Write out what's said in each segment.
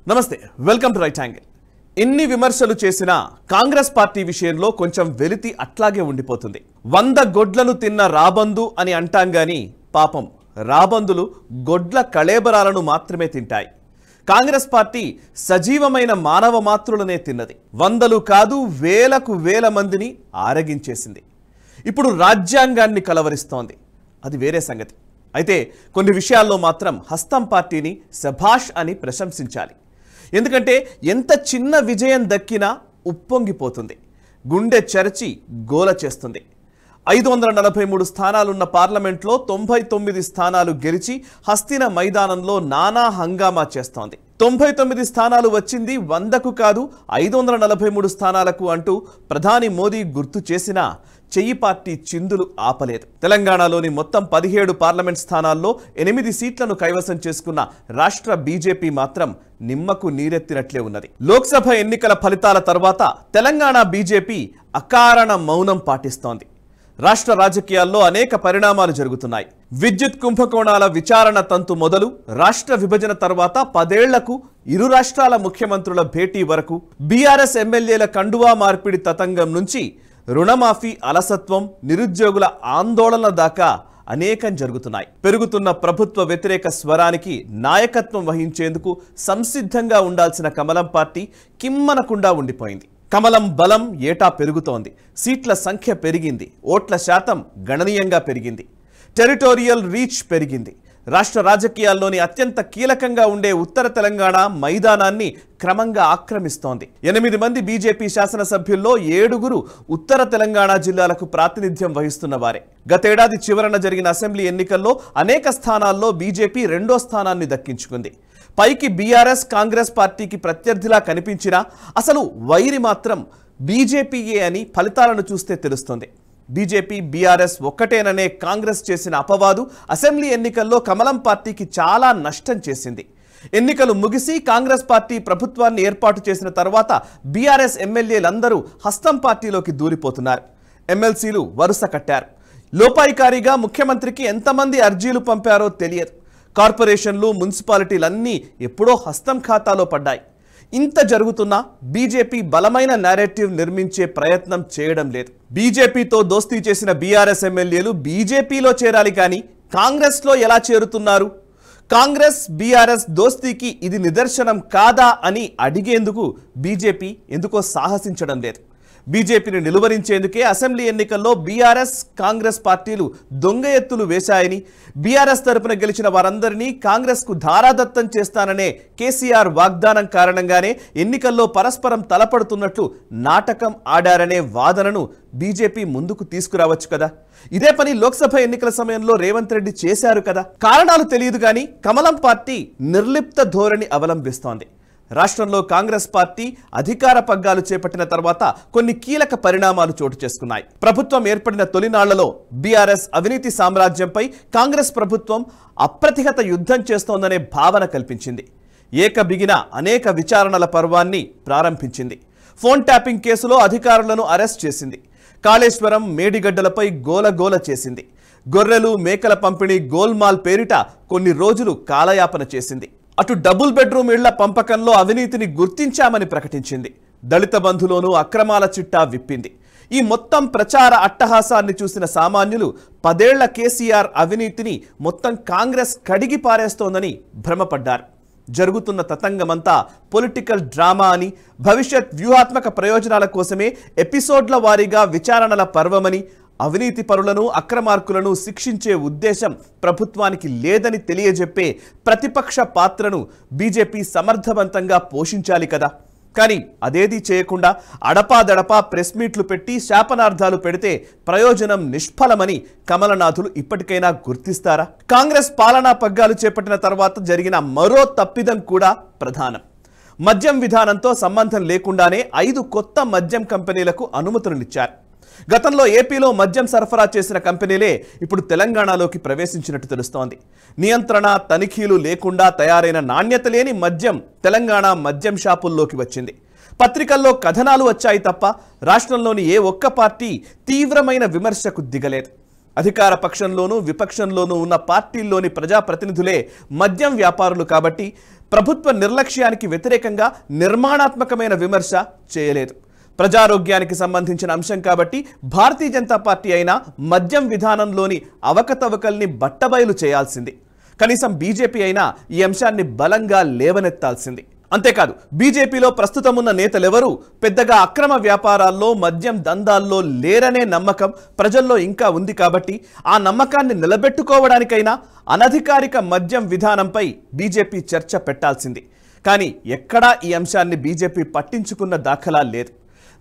నమస్తే, welcome to right angle. ఎన్ని విమర్శలు చేసినా కాంగ్రెస్ పార్టీ విషయంలో కొంచెం వెలితి అట్లాగే ఉండిపోతుంది. 100 గొడ్లను తిన్న రాబందు అని అంటాం గాని పాపం రాబందులు గొడ్ల కళేబరాలను మాత్రమే తింటాయి. కాంగ్రెస్ పార్టీ సజీవమైన మానవ మాత్రులనే తిన్నది. వందలు కాదు వేలకు వేల మందిని ఆరగించేసింది. ఇప్పుడు రాజ్యాంగాన్ని కలవరిస్తోంది. అది వేరే సంగతి. అయితే కొన్ని విషయాల్లో మాత్రం హస్తం పార్టీని శభాష్ అని ప్రశంసించాలి. ఎందుకంటే ఎంత చిన్న విజయం దక్కినా ఉప్పొంగిపోతుంది, గుండె చెరచి గోల చేస్తుంది. 543 స్థానాలున్న పార్లమెంట్లో 99 స్థానాలు గెలిచి హస్తిన మైదానంలో నానా హంగామా చేస్తోంది. 99 స్థానాలు వచ్చింది 100కు కాదు 543 స్థానాలకు అంటూ ప్రధాని మోదీ గుర్తు చేసినా చెయ్యి పార్టీ చిందులు ఆపలేదు. తెలంగాణలోని మొత్తం 17 పార్లమెంట్ స్థానాల్లో 8 సీట్లను కైవసం చేసుకున్న రాష్ట్ర బీజేపీ మాత్రం నిమ్మకు నీరెత్తినట్లే ఉన్నది. లోక్సభ ఎన్నికల ఫలితాల తర్వాత తెలంగాణ బీజేపీ అకారణ మౌనం పాటిస్తోంది. రాష్ట్ర రాజకీయాల్లో అనేక పరిణామాలు జరుగుతున్నాయి. విద్యుత్ కుంభకోణాల విచారణ తంతు మొదలు రాష్ట్ర విభజన తర్వాత 10 ఏళ్లకు ఇరు రాష్ట్రాల ముఖ్యమంత్రుల భేటీ వరకు, బీఆర్ఎస్ ఎమ్మెల్యేల కండువా మార్పిడి తతంగం నుంచి రుణమాఫీ అలసత్వం, నిరుద్యోగుల ఆందోళన దాకా అనేకం జరుగుతున్నాయి. పెరుగుతున్న ప్రభుత్వ వ్యతిరేక స్వరానికి నాయకత్వం వహించేందుకు సంసిద్ధంగా ఉండాల్సిన కమలం పార్టీ కిమ్మనకుండా ఉండిపోయింది. కమలం బలం ఏటా పెరుగుతోంది. సీట్ల సంఖ్య పెరిగింది, ఓట్ల శాతం గణనీయంగా పెరిగింది, టెరిటోరియల్ రీచ్ పెరిగింది. రాష్ట్ర రాజకీయాల్లోని అత్యంత కీలకంగా ఉండే ఉత్తర తెలంగాణ మైదానాన్ని క్రమంగా ఆక్రమిస్తోంది. 8 మంది బీజేపీ శాసనసభ్యుల్లో 7గురు ఉత్తర తెలంగాణ జిల్లాలకు ప్రాతినిధ్యం వహిస్తున్న వారే. గతేడాది చివరన జరిగిన అసెంబ్లీ ఎన్నికల్లో అనేక స్థానాల్లో బీజేపీ 2వ స్థానాన్ని దక్కించుకుంది. పైకి బీఆర్ఎస్ కాంగ్రెస్ పార్టీకి ప్రత్యర్థిలా కనిపించినా అసలు వైరి మాత్రం బీజేపీయే అని ఫలితాలను చూస్తే తెలుస్తుంది. బీజేపీ బీఆర్ఎస్ ఒక్కటేననే కాంగ్రెస్ చేసిన అపవాదు అసెంబ్లీ ఎన్నికల్లో కమలం పార్టీకి చాలా నష్టం చేసింది. ఎన్నికలు ముగిసి కాంగ్రెస్ పార్టీ ప్రభుత్వాన్ని ఏర్పాటు చేసిన తర్వాత బీఆర్ఎస్ ఎమ్మెల్యేలందరూ హస్తం పార్టీలోకి దూరిపోతున్నారు. ఎమ్మెల్సీలు వరుస కట్టారు. లోపాయికారిగా ముఖ్యమంత్రికి ఎంతమంది అర్జీలు పంపారో తెలియదు. కార్పొరేషన్లు, మున్సిపాలిటీలన్నీ ఎప్పుడో హస్తం ఖాతాలో పడ్డాయి. ఇంత జరుగుతున్నా బీజేపీ బలమైన నేరేటివ్ నిర్మించే ప్రయత్నం చేయడం లేదు. బీజేపీతో దోస్తీ చేసిన బీఆర్ఎస్ ఎమ్మెల్యేలు బీజేపీలో చేరాలి కానీ కాంగ్రెస్లో ఎలా చేరుతున్నారు? కాంగ్రెస్ బీఆర్ఎస్ దోస్తీకి ఇది నిదర్శనం కాదా అని అడిగేందుకు బీజేపీ ఎందుకో సాహసించడం లేదు. బీజేపీని నిలువరించేందుకే అసెంబ్లీ ఎన్నికల్లో బీఆర్ఎస్ కాంగ్రెస్ పార్టీలు దొంగ ఎత్తులు వేశాయని, బీఆర్ఎస్ తరపున గెలిచిన వారందరినీ కాంగ్రెస్కు ధారాదత్తం చేస్తాననే కేసీఆర్ వాగ్దానం కారణంగానే ఎన్నికల్లో పరస్పరం తలపడుతున్నట్లు నాటకం ఆడారనే వాదనను బీజేపీ ముందుకు తీసుకురావచ్చు కదా. ఇదే పని లోక్సభ ఎన్నికల సమయంలో రేవంత్ రెడ్డి చేశారు కదా. కారణాలు తెలియదు కానీ కమలం పార్టీ నిర్లిప్త ధోరణి అవలంబిస్తోంది. రాష్ట్రంలో కాంగ్రెస్ పార్టీ అధికార పగ్గాలు చేపట్టిన తర్వాత కొన్ని కీలక పరిణామాలు చోటు చేసుకున్నాయి. ప్రభుత్వం ఏర్పడిన తొలినాళ్లలో బీఆర్ఎస్ అవినీతి సామ్రాజ్యంపై కాంగ్రెస్ ప్రభుత్వం అప్రతిహత యుద్ధం చేస్తోందనే భావన కల్పించింది. ఏకబిగిన అనేక విచారణల పర్వాన్ని ప్రారంభించింది. ఫోన్ ట్యాపింగ్ కేసులో అధికారులను అరెస్ట్ చేసింది. కాళేశ్వరం, మేడిగడ్డలపై గోలగోల చేసింది. గొర్రెలు, మేకల పంపిణీ గోల్మాల్ పేరిట కొన్ని రోజులు కాలయాపన చేసింది. అటు డబుల్ బెడ్రూమ్ ఇళ్ల పంపకంలో అవినీతిని గుర్తించామని ప్రకటించింది. దళిత బంధులోనూ అక్రమాల చిట్టా విప్పింది. ఈ మొత్తం ప్రచార అట్టహాసాన్ని చూసిన సామాన్యులు 10 ఏళ్ల కేసీఆర్ అవినీతిని మొత్తం కాంగ్రెస్ కడిగి పారేస్తోందని భ్రమపడ్డారు. జరుగుతున్న తతంగమంతా పొలిటికల్ డ్రామా అని, భవిష్యత్ వ్యూహాత్మక ప్రయోజనాల కోసమే ఎపిసోడ్ల వారీగా విచారణల పర్వమని, అవినీతి పరులను, అక్రమార్కులను శిక్షించే ఉద్దేశం ప్రభుత్వానికి లేదని తెలియజెప్పే ప్రతిపక్ష పాత్రను బీజేపీ సమర్థవంతంగా పోషించాలి కదా. కానీ అదేదీ చేయకుండా అడపాదడపా ప్రెస్ మీట్లు పెట్టి శాపనార్థాలు పెడితే ప్రయోజనం నిష్ఫలమని కమలనాథులు ఇప్పటికైనా గుర్తిస్తారా? కాంగ్రెస్ పాలనా పగ్గాలు చేపట్టిన తర్వాత జరిగిన మరో తప్పిదం కూడా ప్రధానం. మద్యం విధానంతో సంబంధం లేకుండానే 5 కొత్త మద్యం కంపెనీలకు అనుమతులనిచ్చారు. గతంలో ఏపీలో మద్యం సరఫరా చేసిన కంపెనీలే ఇప్పుడు తెలంగాణలోకి ప్రవేశించినట్టు తెలుస్తోంది. నియంత్రణ, తనిఖీలు లేకుండా తయారైన నాణ్యత లేని మద్యం తెలంగాణ మద్యం షాపుల్లోకి వచ్చింది. పత్రికల్లో కథనాలు వచ్చాయి తప్ప రాష్ట్రంలోని ఏ ఒక్క పార్టీ తీవ్రమైన విమర్శకు దిగలేదు. అధికార పక్షంలోనూ విపక్షంలోనూ ఉన్న పార్టీల్లోని ప్రజాప్రతినిధులే మద్యం వ్యాపారులు కాబట్టి ప్రభుత్వ నిర్లక్ష్యానికి వ్యతిరేకంగా నిర్మాణాత్మకమైన విమర్శ చేయలేదు. ప్రజారోగ్యానికి సంబంధించిన అంశం కాబట్టి భారతీయ జనతా పార్టీ అయినా మద్యం విధానంలోని అవకతవకల్ని బట్టబయలు చేయాల్సింది. కనీసం బీజేపీ అయినా ఈ అంశాన్ని బలంగా లేవనెత్తాల్సింది. అంతేకాదు, బీజేపీలో ప్రస్తుతం ఉన్న నేతలెవరూ పెద్దగా అక్రమ వ్యాపారాల్లో మద్యం దందాల్లో లేరనే నమ్మకం ప్రజల్లో ఇంకా ఉంది కాబట్టి ఆ నమ్మకాన్ని నిలబెట్టుకోవడానికైనా అనధికారిక మద్యం విధానంపై బీజేపీ చర్చ పెట్టాల్సింది. కానీ ఎక్కడా ఈ అంశాన్ని బీజేపీ పట్టించుకున్న దాఖలా లేదు.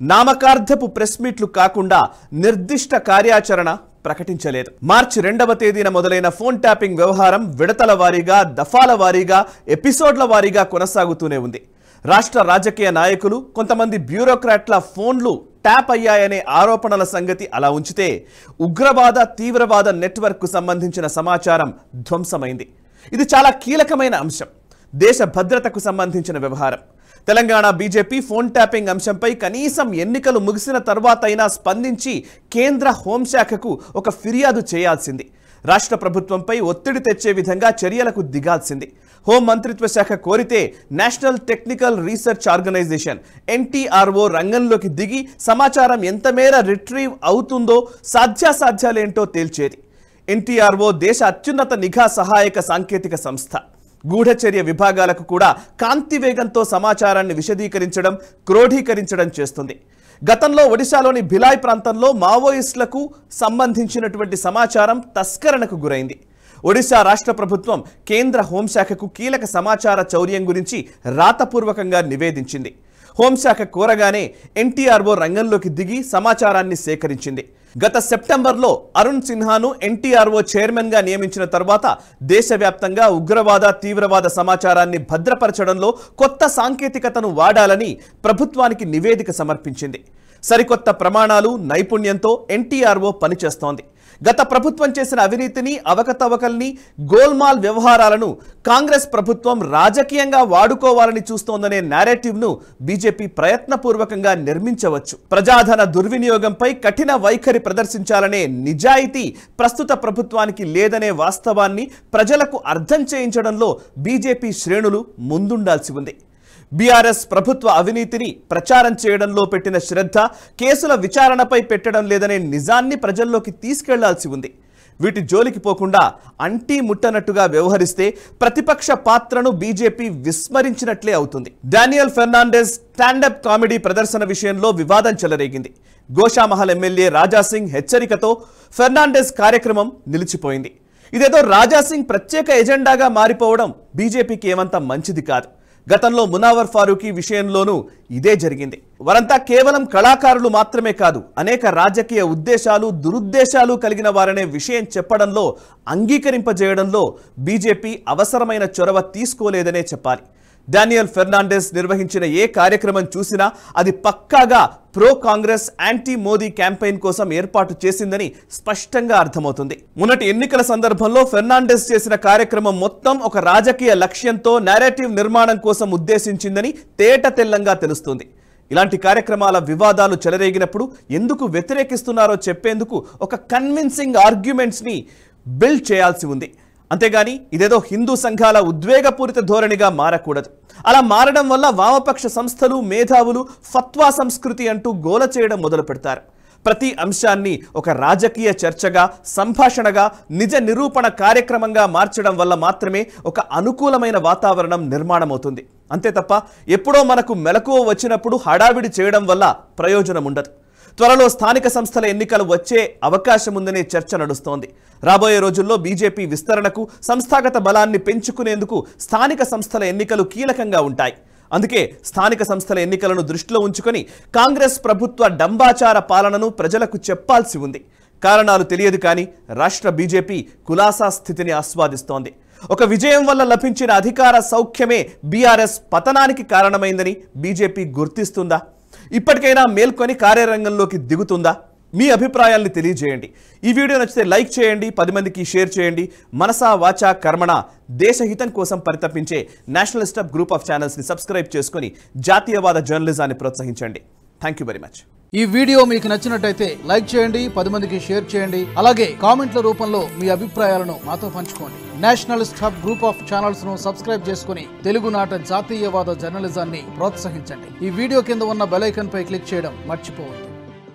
నామకార్థపు ప్రెస్ మీట్లు కాకుండా నిర్దిష్ట కార్యాచరణ ప్రకటించలేదు. మార్చి 2వ తేదీన మొదలైన ఫోన్ ట్యాపింగ్ వ్యవహారం విడతల వారీగా, దఫాల వారీగా, ఎపిసోడ్ల వారీగా కొనసాగుతూనే ఉంది. రాష్ట్ర రాజకీయ నాయకులు, కొంతమంది బ్యూరోక్రాట్ల ఫోన్లు ట్యాప్ అయ్యాయనే ఆరోపణల సంగతి అలా ఉంచితే, ఉగ్రవాద తీవ్రవాద నెట్వర్క్కు సంబంధించిన సమాచారం ధ్వంసమైంది. ఇది చాలా కీలకమైన అంశం, దేశ భద్రతకు సంబంధించిన వ్యవహారం. తెలంగాణ బీజేపీ ఫోన్ ట్యాపింగ్ అంశంపై కనీసం ఎన్నికలు ముగిసిన తర్వాత అయినా స్పందించి కేంద్ర హోంశాఖకు ఒక ఫిర్యాదు చేయాల్సింది. రాష్ట్ర ప్రభుత్వంపై ఒత్తిడి తెచ్చే విధంగా చర్యలకు దిగాల్సింది. హోం మంత్రిత్వ శాఖ కోరితే national technical research organisation NTRO రంగంలోకి దిగి సమాచారం ఎంతమేర రిట్రీవ్ అవుతుందో, సాధ్యాసాధ్యాలేంటో తేల్చేది. NTRO దేశ అత్యున్నత నిఘా సహాయక సాంకేతిక సంస్థ. గూఢచర్య విభాగాలకు కూడా కాంతి వేగంతో సమాచారాన్ని విశదీకరించడం, క్రోఢీకరించడం చేస్తుంది. గతంలో ఒడిశాలోని భిలాయ్ ప్రాంతంలో మావోయిస్టులకు సంబంధించినటువంటి సమాచారం తస్కరణకు గురైంది. ఒడిశా రాష్ట్ర ప్రభుత్వం కేంద్ర హోంశాఖకు కీలక సమాచార చౌర్యం గురించి రాతపూర్వకంగా నివేదించింది. హోంశాఖ కోరగానే NTRO రంగంలోకి దిగి సమాచారాన్ని సేకరించింది. గత సెప్టెంబర్లో అరుణ్ సిన్హాను NTRO చైర్మన్గా నియమించిన తర్వాత దేశవ్యాప్తంగా ఉగ్రవాద తీవ్రవాద సమాచారాన్ని భద్రపరచడంలో కొత్త సాంకేతికతను వాడాలని ప్రభుత్వానికి నివేదిక సమర్పించింది. సరికొత్త ప్రమాణాలు, నైపుణ్యంతో NTRO పనిచేస్తోంది. గత ప్రభుత్వం చేసిన అవినీతిని, అవకతవకల్ని, గోల్మాల్ వ్యవహారాలను కాంగ్రెస్ ప్రభుత్వం రాజకీయంగా వాడుకోవాలని చూస్తోందనే నేరేటివ్ను బీజేపీ ప్రయత్నపూర్వకంగా నిర్మించవచ్చు. ప్రజాధన దుర్వినియోగంపై కఠిన వైఖరి ప్రదర్శించాలనే నిజాయితీ ప్రస్తుత ప్రభుత్వానికి లేదనే వాస్తవాన్ని ప్రజలకు అర్థం చేయించడంలో బీజేపీ శ్రేణులు ముందుండాల్సి ఉంది. బీఆర్ఎస్ ప్రభుత్వ అవినీతిని ప్రచారం చేయడంలో పెట్టిన శ్రద్ధ కేసుల విచారణపై పెట్టడం లేదనే నిజాన్ని ప్రజల్లోకి తీసుకెళ్లాల్సి ఉంది. వీటి జోలికి పోకుండా అంటీ ముట్టనట్టుగా వ్యవహరిస్తే ప్రతిపక్ష పాత్రను బీజేపీ విస్మరించినట్లే అవుతుంది. డానియల్ ఫెర్నాండెస్ స్టాండప్ కామెడీ ప్రదర్శన విషయంలో వివాదం చెలరేగింది. గోషామహల్ ఎమ్మెల్యే రాజాసింగ్ హెచ్చరికతో ఫెర్నాండెస్ కార్యక్రమం నిలిచిపోయింది. ఇదేదో రాజాసింగ్ ప్రత్యేక ఎజెండాగా మారిపోవడం బీజేపీకి ఏమంత మంచిది కాదు. గతంలో మునావర్ ఫారూఖీ విషయంలోనూ ఇదే జరిగింది. వారంతా కేవలం కళాకారులు మాత్రమే కాదు, అనేక రాజకీయ ఉద్దేశాలు, దురుద్దేశాలు కలిగిన వారనే విషయం చెప్పడంలో, అంగీకరింపజేయడంలో బీజేపీ అవసరమైన చొరవ తీసుకోలేదనే చెప్పాలి. డానియల్ ఫెర్నాండెస్ నిర్వహించిన ఏ కార్యక్రమం చూసినా అది పక్కాగా pro Congress, anti Modi campaign కోసం ఏర్పాటు చేసిందని స్పష్టంగా అర్థమవుతుంది. మొన్నటి ఎన్నికల సందర్భంలో ఫెర్నాండెస్ చేసిన కార్యక్రమం మొత్తం ఒక రాజకీయ లక్ష్యంతో, నేరేటివ్ నిర్మాణం కోసం ఉద్దేశించిందని తేట తెల్లంగా తెలుస్తుంది. ఇలాంటి కార్యక్రమాల వివాదాలు చెలరేగినప్పుడు ఎందుకు వ్యతిరేకిస్తున్నారో చెప్పేందుకు ఒక కన్విన్సింగ్ ఆర్గ్యుమెంట్స్ని బిల్డ్ చేయాల్సి ఉంది. అంతేగాని ఇదేదో హిందూ సంఘాల ఉద్వేగపూరిత ధోరణిగా మారకూడదు. అలా మారడం వల్ల వామపక్ష సంస్థలు, మేధావులు ఫత్వా సంస్కృతి అంటూ గోల చేయడం మొదలు పెడతారు. ప్రతి అంశాన్ని ఒక రాజకీయ చర్చగా, సంభాషణగా, నిజ నిరూపణ కార్యక్రమంగా మార్చడం వల్ల మాత్రమే ఒక అనుకూలమైన వాతావరణం నిర్మాణమవుతుంది. అంతే తప్ప ఎప్పుడో మనకు మెలకువ వచ్చినప్పుడు హడావిడి చేయడం వల్ల ప్రయోజనం ఉండదు. త్వరలో స్థానిక సంస్థల ఎన్నికలు వచ్చే అవకాశం ఉందనే చర్చ నడుస్తోంది. రాబోయే రోజుల్లో బీజేపీ విస్తరణకు, సంస్థాగత బలాన్ని పెంచుకునేందుకు స్థానిక సంస్థల ఎన్నికలు కీలకంగా ఉంటాయి. అందుకే స్థానిక సంస్థల ఎన్నికలను దృష్టిలో ఉంచుకొని కాంగ్రెస్ ప్రభుత్వ డంబాచార పాలనను ప్రజలకు చెప్పాల్సి ఉంది. కారణాలు తెలియదు కానీ రాష్ట్ర బీజేపీ కులాసా స్థితిని ఆస్వాదిస్తోంది. ఒక విజయం వల్ల లభించిన అధికార సౌఖ్యమే బీఆర్ఎస్ పతనానికి కారణమైందని బీజేపీ గుర్తిస్తుందా? ఇప్పటికైనా మేల్కొని కార్యరంగంలోకి దిగుతుందా? మీ అభిప్రాయాల్ని తెలియజేయండి. ఈ వీడియో నచ్చితే లైక్ చేయండి, 10 మందికి షేర్ చేయండి. మనసా వాచా కర్మణ దేశహితం కోసం పరితపించే నేషనలిస్ట్ గ్రూప్ ఆఫ్ ఛానల్స్ని సబ్స్క్రైబ్ చేసుకొని జాతీయవాద జర్నలిజాన్ని ప్రోత్సహించండి. Thank you very much. ఈ వీడియో మీకు నచ్చినట్టయితే లైక్ చేయండి, 10 మందికి షేర్ చేయండి. అలాగే కామెంట్ల రూపంలో మీ అభిప్రాయాలను మాతో పంచుకోండి. Nationalist hub group of channels ను సబ్స్క్రైబ్ చేసుకుని తెలుగునాట జాతీయవాద జర్నలిజాన్ని ప్రోత్సహించండి. ఈ వీడియో కింద ఉన్న బెల్ ఐకాన్ పై క్లిక్ చేయడం మర్చిపోవద్దు.